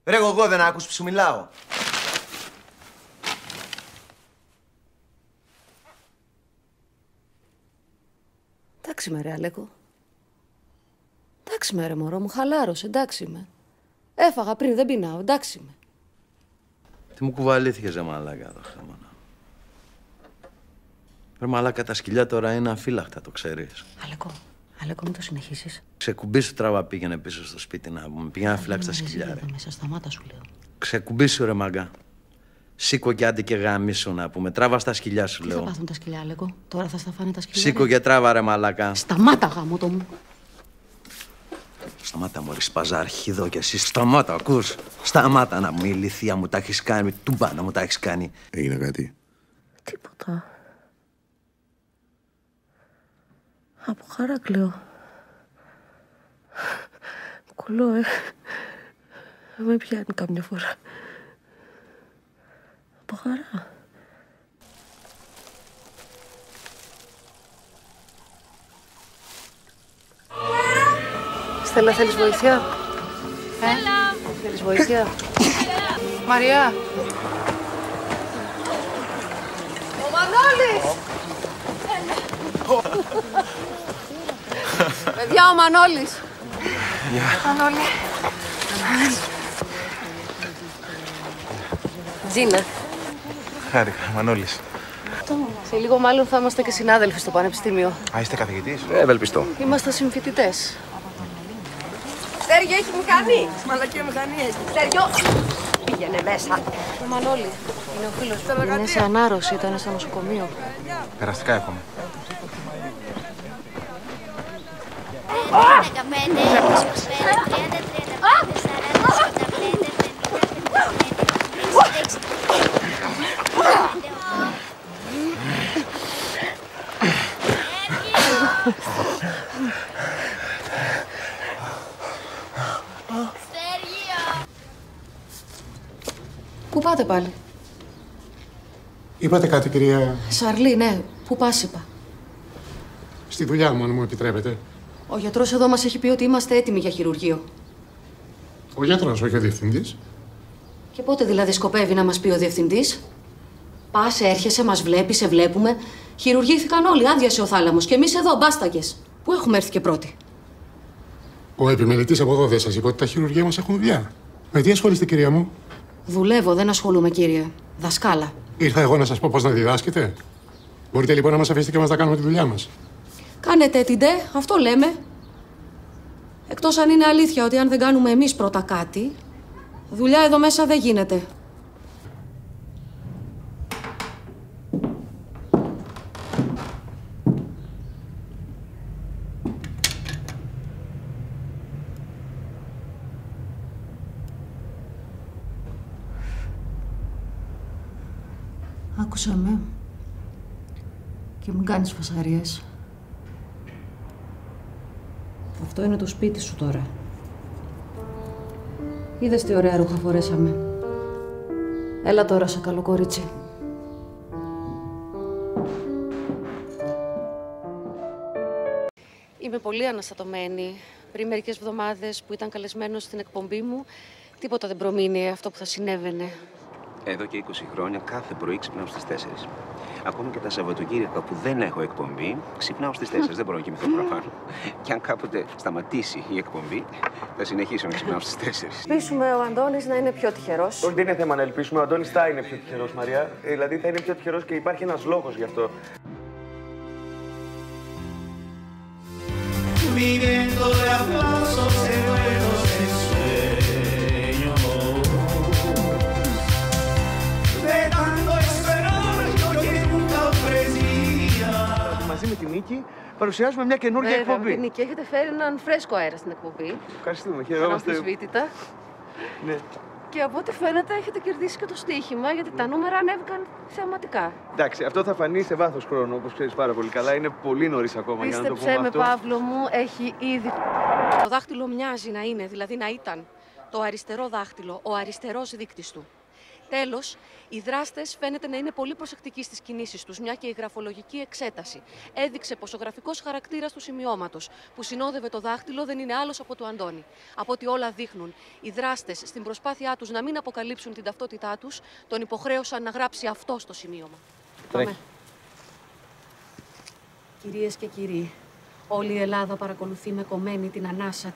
Ρε εγώ δεν άκουσες που σου μιλάω. Εντάξει με ρε Αλέκο. Εντάξει με ρε μωρό μου, χαλάρωσε, εντάξει με. Έφαγα πριν, δεν πεινάω, εντάξει με. Τι μου κουβαλήθηκες ρε μαλάκα το χαμόνα. Ρε μαλάκα, τα σκυλιά τώρα είναι αφύλακτα, το ξέρεις. Αλέκο, μην το συνεχίσεις. Ξεκουμπήσου τραβά, πήγαινε πίσω στο σπίτι να πούμε. Πήγαινε να φυλάξει τα σκυλιά, ρε. Μέσα, σταμάτα σου λέω. Ξεκουμπήσου ρε μάγκα. Σήκω και άντε και γαμίσου να πούμε. Τράβα στα σκυλιά σου, λέω. Τι θα πάθουν τα σκυλιά, Αλέκο. Τώρα θα στα φάνε τα σκυλιά. Σήκω και τράβα ρε μαλάκα. Σταμάτα γαμώτο μου. Σταμάτα μωρή σπαζάρχιδο κι εσύ. Σταμάτα, ακούς. Σταμάτα να μου, η ηλίθεια μου τα έχεις κάνει. Τούμπα να μου τα έχεις κάνει. Έγινε κάτι? Τίποτα. Από χαρά κλαίω. Κολλώ, με πιάνει κάμια φορά. Από χαρά. Στέλλα, θέλεις βοήθεια? Θέλεις βοήθεια? Μαριά. Ο Μανώλης! Παιδιά, ο Μανώλης. Μανώλη. Τζίνα. Χάρηκα, Μανώλης. Σε λίγο μάλλον θα είμαστε και συνάδελφοι στο πανεπιστήμιο. Α, είστε καθηγητής? Ευελπιστώ. Είμαστε συμφοιτητές. Σέργιο, έχει μηχανή. Μαλακία μηχανή έχει. Σέργιο. Πήγαινε μέσα. Ο Μανώλη είναι ο φίλος του. Είναι σε ανάρρωση, ήταν στο νοσοκομείο. Περαστικά εύχομαι. Πού πάτε πάλι? Είπατε κάτι, κυρία? Σαρλί, ναι. Πού πας, είπα. Στη δουλειά μου, αν μου επιτρέπετε. Ο γιατρός εδώ μας έχει πει ότι είμαστε έτοιμοι για χειρουργείο. Ο γιατρός, όχι ο διευθυντής. Και πότε δηλαδή σκοπεύει να μας πει ο διευθυντής? Πας, έρχεσαι, μας βλέπεις, σε βλέπουμε. Χειρουργήθηκαν όλοι, άδειασε ο θάλαμος. Και εμείς εδώ, μπάστακες. Πού έχουμε έρθει και πρώτοι? Ο επιμελητής από εδώ δεν σας είπε ότι τα χειρουργεία μας έχουν δουλειά? Με τι ασχολείστε, κυρία μου? Δουλεύω, δεν ασχολούμαι, κύριε. Δασκάλα. Ήρθα εγώ να σας πω πώς να διδάσκετε. Μπορείτε λοιπόν να μας αφήσετε και μας να κάνουμε τη δουλειά μας? Κάνετε την ντε, αυτό λέμε. Εκτός αν είναι αλήθεια ότι αν δεν κάνουμε εμείς πρώτα κάτι, δουλειά εδώ μέσα δεν γίνεται. Άκουσα με και μην κάνεις φασαρίες. Αυτό είναι το σπίτι σου τώρα. Είδες τι ωραία ρούχα φορέσαμε. Έλα τώρα σε καλό κορίτσι. Είμαι πολύ αναστατωμένη. Πριν μερικές εβδομάδες που ήταν καλεσμένος στην εκπομπή μου, τίποτα δεν προμείνει αυτό που θα συνέβαινε. Εδώ και 20 χρόνια κάθε πρωί ξυπνάω στις 4. Ακόμα και τα Σαββατοκύριακα που δεν έχω εκπομπή, ξυπνάω στις 4. Δεν μπορώ να κοιμηθώ παραπάνω. Και αν κάποτε σταματήσει η εκπομπή, θα συνεχίσω να ξυπνάω στις 4. Ελπίσουμε ο Αντώνης να είναι πιο τυχερός. Όχι, δεν είναι θέμα να ελπίσουμε. Ο Αντώνης θα είναι πιο τυχερός, Μαριά. Δηλαδή θα είναι πιο τυχερός και υπάρχει ένας λόγος γι' αυτό. Μαζί με τη Νίκη παρουσιάζουμε μια καινούργια εκπομπή. Την Νίκη, έχετε φέρει έναν φρέσκο αέρα στην εκπομπή. Ευχαριστούμε, χαιρόμαστε. Αναμφισβήτητα. Ναι. Και από ό,τι φαίνεται έχετε κερδίσει και το στοίχημα, γιατί τα νούμερα ανέβηκαν θεαματικά. Εντάξει, αυτό θα φανεί σε βάθος χρόνου, όπως ξέρεις πάρα πολύ καλά. Είναι πολύ νωρίς ακόμα για να το πούμε Πίστεψέ με, αυτό. Παύλο μου, έχει ήδη. Το δάχτυλο μοιάζει να είναι, δηλαδή να ήταν το αριστερό δάχτυλο, ο αριστερός δείκτης του. Τέλος, οι δράστες φαίνεται να είναι πολύ προσεκτικοί στις κινήσεις τους, μια και η γραφολογική εξέταση έδειξε πως ο γραφικός χαρακτήρας του σημειώματος που συνόδευε το δάχτυλο δεν είναι άλλος από του Αντώνη. Από ό,τι όλα δείχνουν, οι δράστες στην προσπάθειά τους να μην αποκαλύψουν την ταυτότητά τους, τον υποχρέωσαν να γράψει αυτό στο σημείωμα. Πάμε. Κυρίες και κύριοι, όλη η Ελλάδα παρακολουθεί με κομμένη την ανάσα